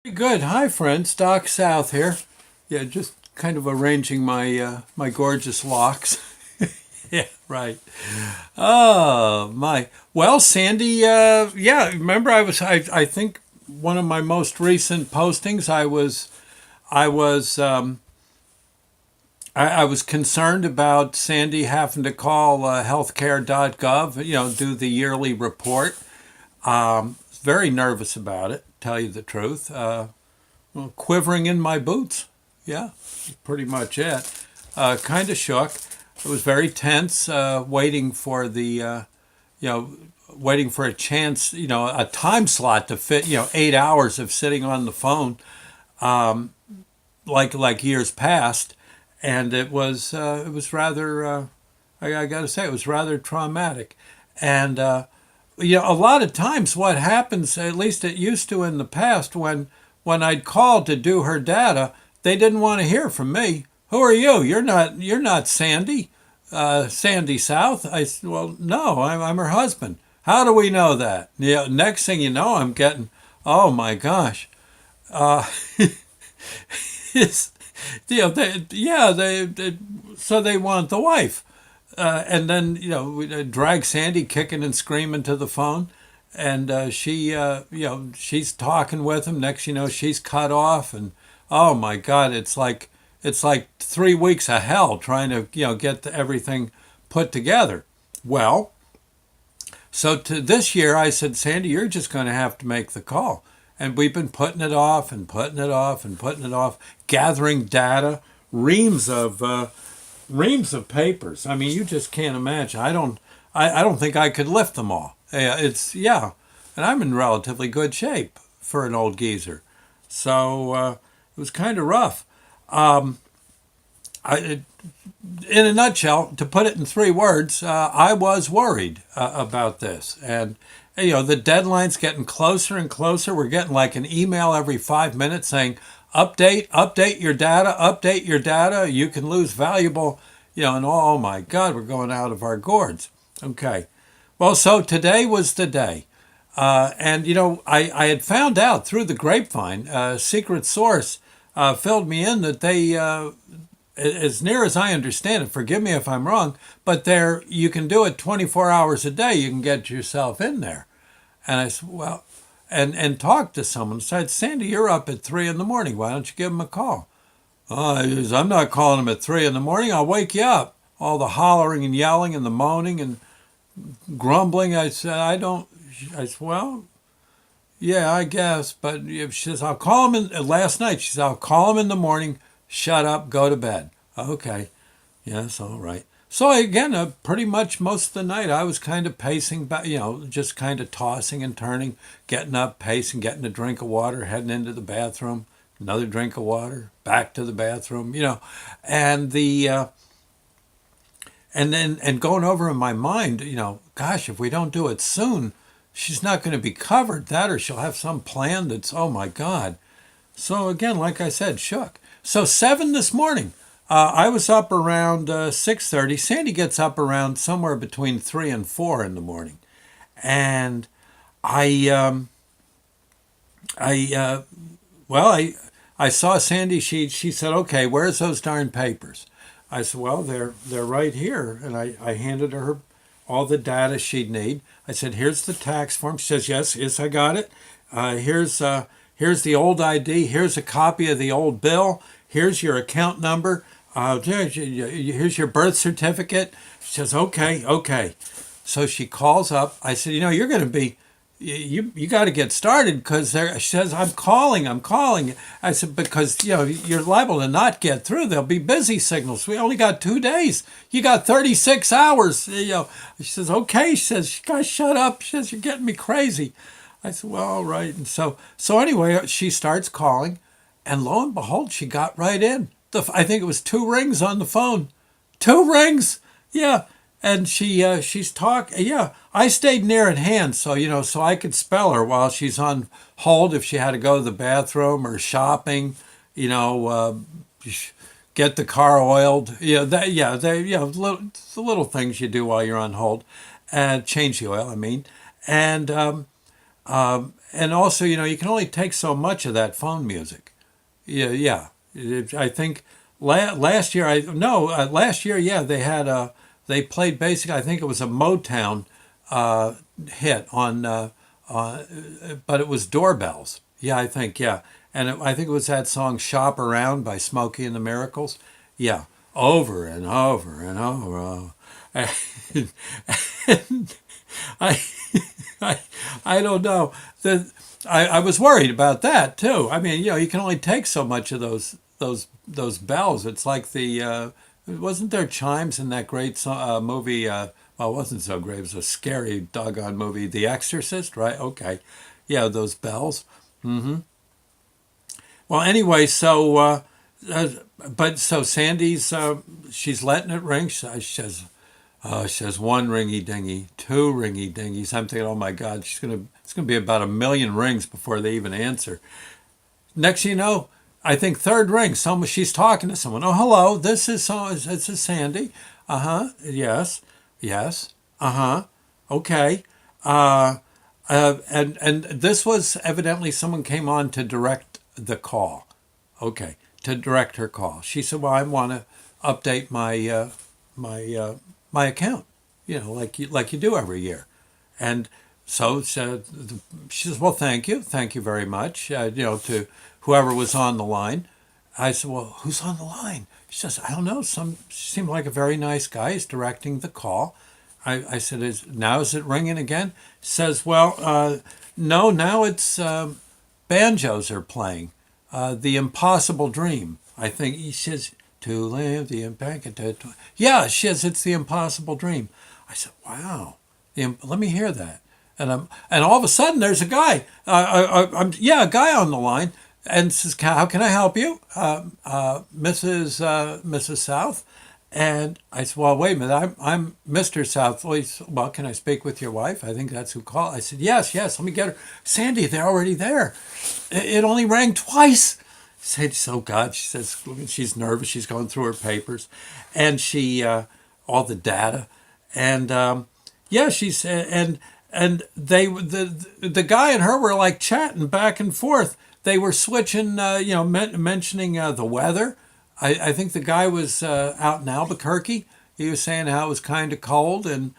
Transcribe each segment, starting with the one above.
Good. Hi, friends. Doc South here. Yeah, just kind of arranging my gorgeous locks. Yeah, right. Oh my. Well, Sandy. Yeah. Remember, I think one of my most recent postings. I was concerned about Sandy having to call healthcare.gov. Do the yearly report. Very nervous about it. Tell you the truth. Quivering in my boots. Yeah, pretty much it. Kind of shook. It was very tense, waiting for you know, waiting for a chance, a time slot to fit, 8 hours of sitting on the phone, like years past, and it was rather, I got to say, it was rather traumatic, and a lot of times what happens, at least it used to in the past, when I'd called to do her data, they didn't want to hear from me. Who are you? You're not Sandy, Sandy South. I said, well, no, I'm her husband. How do we know that? Yeah. Next thing you know, I'm getting, oh my gosh, uh, it's, so they want the wife. And then we drag Sandy kicking and screaming to the phone, and she's talking with him. Next, she's cut off, and oh my God, it's like 3 weeks of hell trying to get everything put together. Well, so to this year, I said, Sandy, you're just going to have to make the call. And we've been putting it off and putting it off and putting it off, gathering data, reams of reams of papers. I mean, you just can't imagine. I don't think I could lift them all. And I'm in relatively good shape for an old geezer. So it was kind of rough. I, in a nutshell, to put it in 3 words, I was worried about this, and the deadline's getting closer and closer. We're getting like an email every 5 minutes saying, update your data, update your data. You can lose valuable, and oh my God, we're going out of our gourds. Okay. Well, so today was the day. And, I had found out through the grapevine, a secret source filled me in that as near as I understand it, forgive me if I'm wrong, but there you can do it 24 hours a day. You can get yourself in there. And I said, well, and talk to someone. Said, Sandy, you're up at 3 in the morning. Why don't you give him a call? Oh, he goes, I'm not calling him at 3 in the morning. I'll wake you up. All the hollering and yelling and the moaning and grumbling. I said, I don't. I said, well, yeah, I guess. But she says, I'll call him in. Last night, she said, I'll call him in the morning. Shut up, go to bed. Okay. Yes, all right. So again, pretty much most of the night, I was kind of pacing back, just kind of tossing and turning, getting up, pacing, getting a drink of water, heading into the bathroom, another drink of water, back to the bathroom, and and going over in my mind, gosh, if we don't do it soon, she's not going to be covered. That or she'll have some plan that's, oh my God. So again, like I said, shook. So 7 this morning, I was up around 6:30. Sandy gets up around somewhere between 3 and 4 in the morning, and I I well I saw Sandy. She said, "Okay, where's those darn papers?" I said, "Well, they're right here," and I handed her all the data she'd need. I said, "Here's the tax form." She says, "Yes, yes, I got it. Here's the old ID. Here's a copy of the old bill. Here's your account number. Here's your birth certificate." She says, "Okay, okay." So she calls up. I said, "You're going to be, you got to get started because she says, I'm calling, I'm calling. I said, because, you're liable to not get through. There'll be busy signals. We only got 2 days. You got 36 hours. She says, okay. She says, guys, shut up. She says, you're getting me crazy. I said, well, all right. And so anyway, she starts calling, and lo and behold, she got right in. I think it was 2 rings on the phone. 2 rings. Yeah. And she's talking. Yeah, I stayed near at hand, so I could spell her while she's on hold if she had to go to the bathroom or shopping, you know, uh, get the car oiled. The little things you do while you're on hold, and change the oil. I mean, and And also, you can only take so much of that phone music. Yeah, yeah. I think last year, last year, yeah, they played basically. I think it was a Motown uh, hit uh, but it was Doorbells. Yeah, I think, yeah, and I think it was that song "Shop Around" by Smokey and the Miracles. Yeah, over and over and over. And I, I, I don't know. I was worried about that too. I mean, you can only take so much of those bells. It's like wasn't there chimes in that great movie? Well, it wasn't so great. It was a scary doggone movie, The Exorcist, right? Okay, yeah, those bells. Well, anyway, uh, but so Sandy's she's letting it ring. She says one ringy dingy, two ringy dingies. I'm thinking, oh my God, it's gonna be about a million rings before they even answer. Next thing you know, I think third ring, she's talking to someone. Oh, hello, this is Sandy. Uh huh. Yes. Yes. Uh huh. Okay. Uh, and this was evidently someone came on to direct the call. Okay, to direct her call. She said, "Well, I want to update my my account, like you do every year." And she says, "Well, thank you very much." To whoever was on the line. I said, "Well, who's on the line?" She says, "I don't know. She seemed like a very nice guy. He's directing the call." I said, is it ringing again?" She says, "Well, no, now it's banjos are playing. The Impossible Dream. I think," he says, "to live the impeccable." Yeah, she says it's the Impossible Dream. I said, "Wow, let me hear that." And all of a sudden there's a guy, a guy on the line, and says, "How can I help you, Mrs. South?" And I said, "Well, wait a minute, I'm Mr. South." Well, "Well, can I speak with your wife?" I think that's who called. I said, "Yes, yes, let me get her." "Sandy, they're already there. It only rang twice." I said, "So God," she says, she's nervous. She's going through her papers, and all the data, and yeah, she said, and the guy and her were like chatting back and forth. They were switching, mentioning the weather. I think the guy was out in Albuquerque. He was saying how it was kind of cold, and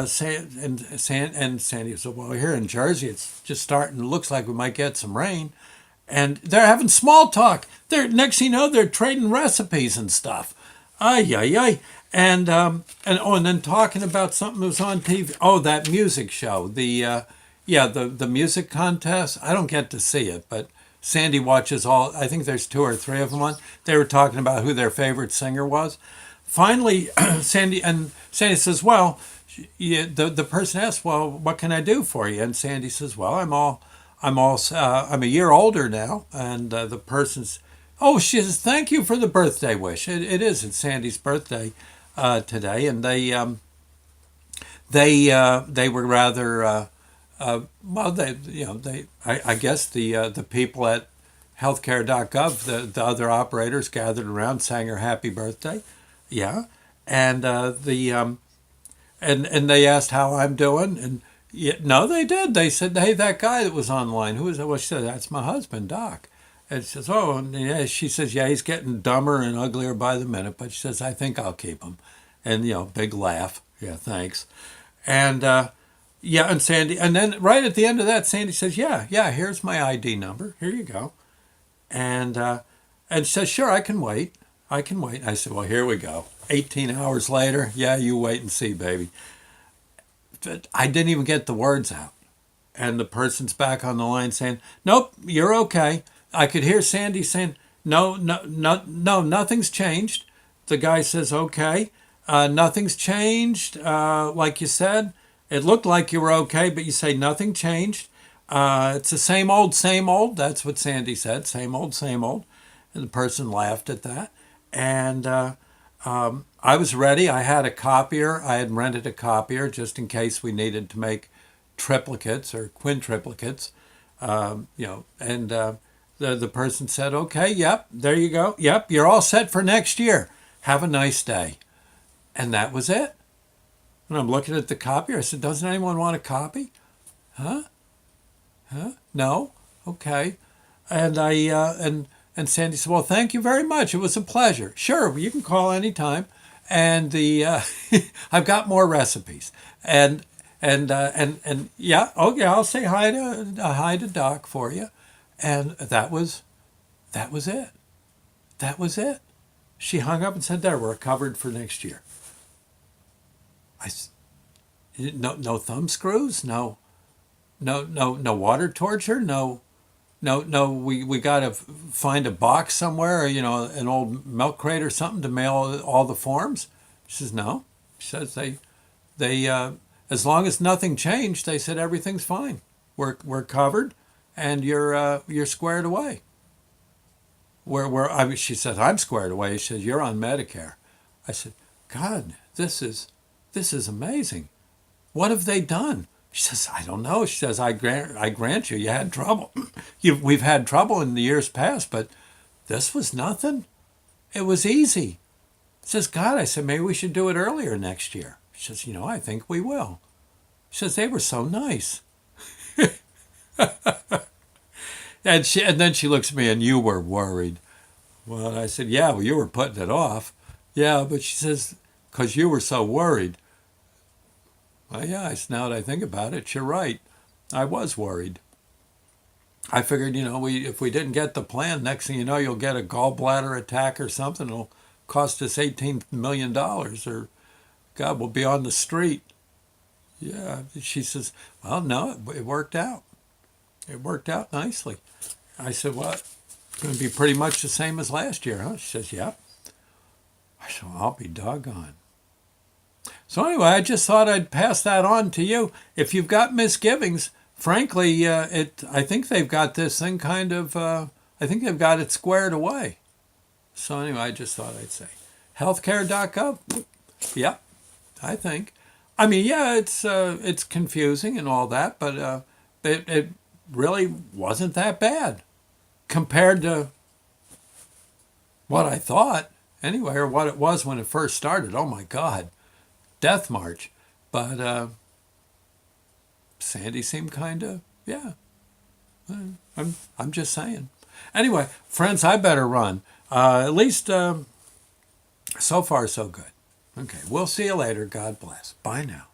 Sandy said, "Well, here in Jersey, it's just starting. It looks like we might get some rain." And they're having small talk. Next thing you know, they're trading recipes and stuff. Ay ay ay. And then talking about something that was on TV. Oh, that music show. The music contest. I don't get to see it, but Sandy watches all. I think there's two or three of them on. They were talking about who their favorite singer was. Finally, Sandy says, "Well," the person asks, "Well, what can I do for you?" And Sandy says, "Well, I'm a year older now." And the person's, "Oh," she says, "Thank you for the birthday wish. It's Sandy's birthday today." And they were rather well. I guess the people at healthcare.gov, the other operators gathered around, sang her happy birthday. Yeah, and and they asked how I'm doing, and yeah, no, they did. They said, "Hey, that guy that was online, who is that?" Well, she said, "That's my husband, Doc." And she says, "Oh," and yeah, she says, "Yeah, he's getting dumber and uglier by the minute," but she says, "I think I'll keep him." And big laugh. Yeah, thanks. And yeah, and Sandy, and then right at the end of that, Sandy says, "Yeah, yeah, here's my ID number. Here you go." And she says, "Sure, I can wait. I can wait." I said, "Well, here we go. 18 hours later, yeah, you wait and see, baby." But I didn't even get the words out. And the person's back on the line saying, "Nope, you're okay." I could hear Sandy saying, "No, no, no, no, nothing's changed." The guy says, "Okay, nothing's changed. Like you said, it looked like you were okay, but you say nothing changed. It's the same old, same old." That's what Sandy said, same old, same old. And the person laughed at that. And I was ready. I had a copier. I had rented a copier just in case we needed to make triplicates or quintuplicates. And the person said, "Okay, yep, there you go. Yep, you're all set for next year. Have a nice day." And that was it. And I'm looking at the copier. I said, "Doesn't anyone want a copy?" Huh? No? Okay. And and Sandy said, "Well, thank you very much. It was a pleasure. Sure, you can call anytime." And the I've got more recipes. And and yeah, okay, I'll say hi to Doc for you. And that was it. That was it. She hung up and said, "There, we're covered for next year." I no thumb screws, no water torture, no, we got to find a box somewhere, an old milk crate or something to mail all the forms. She says, no. She says they as long as nothing changed, they said everything's fine. We're covered, and you're squared away. She said, I'm squared away. She said, you're on Medicare. I said, God, this is amazing. What have they done? She says, I don't know. She says, I grant you had trouble. We've had trouble in the years past, but this was nothing. It was easy. She says, God, I said, maybe we should do it earlier next year. She says, I think we will. She says, they were so nice. And then she looks at me, and you were worried. Well, I said, yeah, well, you were putting it off. Yeah, but she says, because you were so worried. Well, yeah, now that I think about it, you're right. I was worried. I figured, if we didn't get the plan, next thing you know, you'll get a gallbladder attack or something. It'll cost us $18 million, or God, we'll be on the street. Yeah, she says, well, no, it worked out. It worked out nicely. I said, well, it's going to be pretty much the same as last year, huh? She says, yep. I said, well, I'll be doggone. So anyway, I just thought I'd pass that on to you. If you've got misgivings, frankly, I think they've got this thing I think they've got it squared away. So anyway, I just thought I'd say, healthcare.gov. Yep, I think. I mean, yeah, it's confusing and all that, but it really wasn't that bad compared to what I thought anyway, or what it was when it first started. Oh my God, death march. But Sandy seemed yeah. I'm just saying. Anyway, friends, I better run. At least so far so good. Okay, we'll see you later. God bless. Bye now.